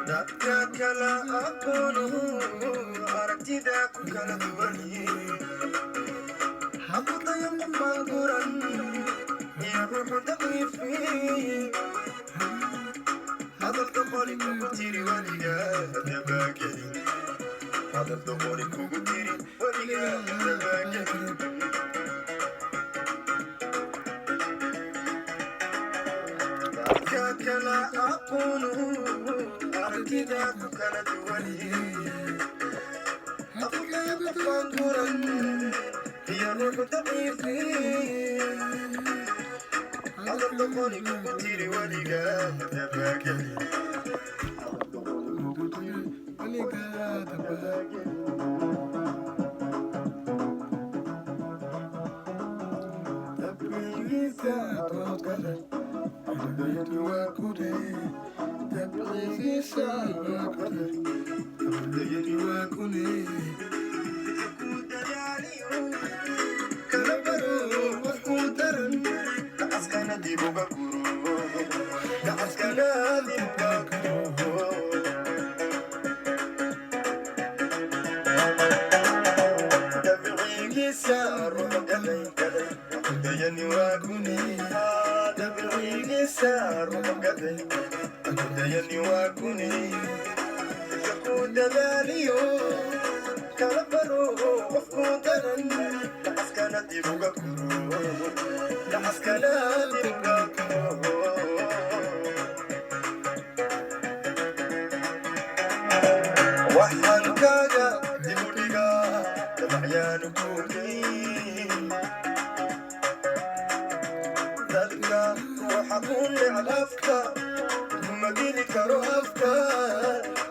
dadka kala aqoonuhu aragtida ku kala duwani habutayo maguran iyo ruuxu daqiifi hadalka qoli kugu tiri weliga dabaageli hadalka qoli kugu tiri weliga dabaageli kala aqoonuhu aragtida ku kala duwani habutayo maguran iyo ruuxu daqiifi hadalka qoli kugu tiri weliga dabaageli waxaan kaaga dibu dhigaa dabaxyaanu kuugay dadka ruuxa ku necb afka kuma dili karo afka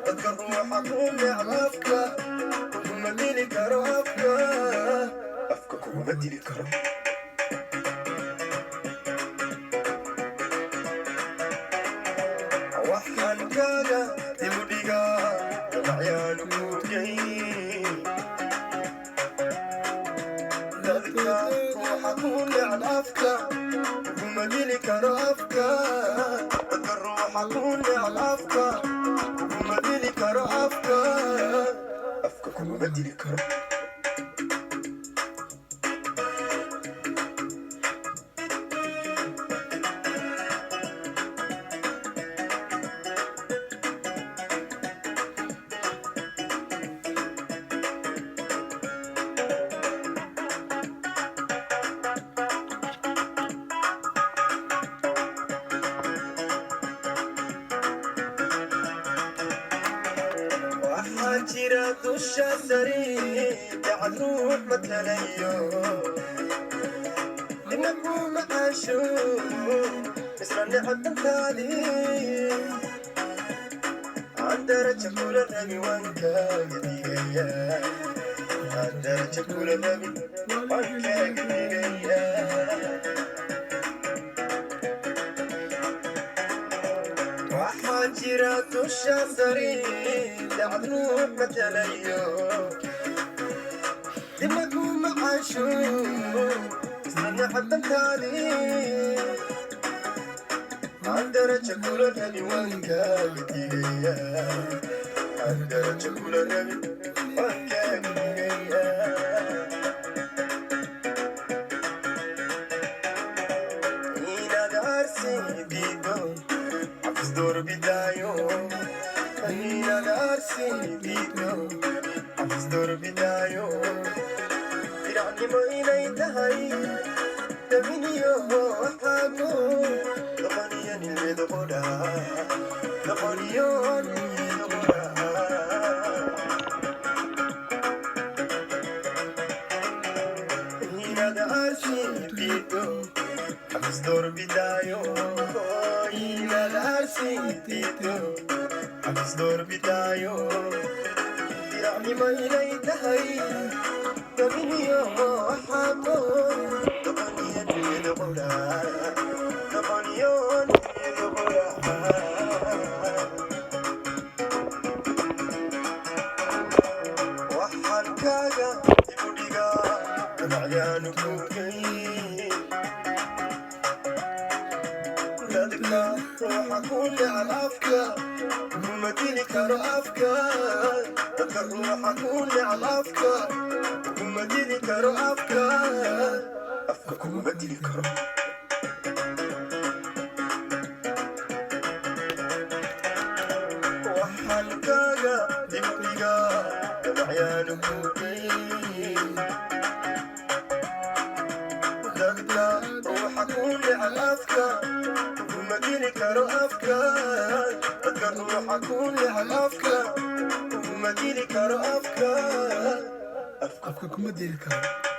dadka ruuxa ku necb afka kuma dili karo afka afka kuma dili karo waxaan kaaga dibu dhigaa dabaxyaanu kuugay dadka ruuxa ku necb afka kuma dili karo afka dadka ruuxa ku necb afka kuma dili karo afka afka kuma dili karo jira dusha sare dacad ruux matalayo inagu macaasho isla necabtantaadi aan daraja kula rabi waan kaaga digaya aan daraja kula rabi waan kaaga digaya waxaa jira dusha sare dacad ruux matalayo inagu macaasho isla necabtantaadi aan daraja kula rabi waan kaaga digaya aan daraja kula rabi waan kaaga digaya inaad arsi diido xafis door bidaayo inaad arsi diido xafis door bidaayo diracnimo inay tahay dabiniyo waxaago doqoniyo nimeedo qodha doqoniyo nimeedo qodha inaad arsi diido xafis door bidaayo inaad arsi diido xafis door bidaayo diracnimo inay tahay dabiniyo waxaago doqoniyo nimeedo qodha doqoniyo nimeedo qodha waxaan kaaga dibu dhigaa dabacyaanu kuugay dadka ruuxa حكون على أفكار وما ديني كانوا أفكار ذكر الروح حكون على أفكار وما ديني كانوا أفكار أفكار وما ديني كانوا وحلقايا ذكريا دمعيان وكوكين ذكرى روح حكون على أفكار وما ديني كانوا أفكار ذكر روح حكون على أفكار وما ديني كانوا أفكار afka kuma diri karo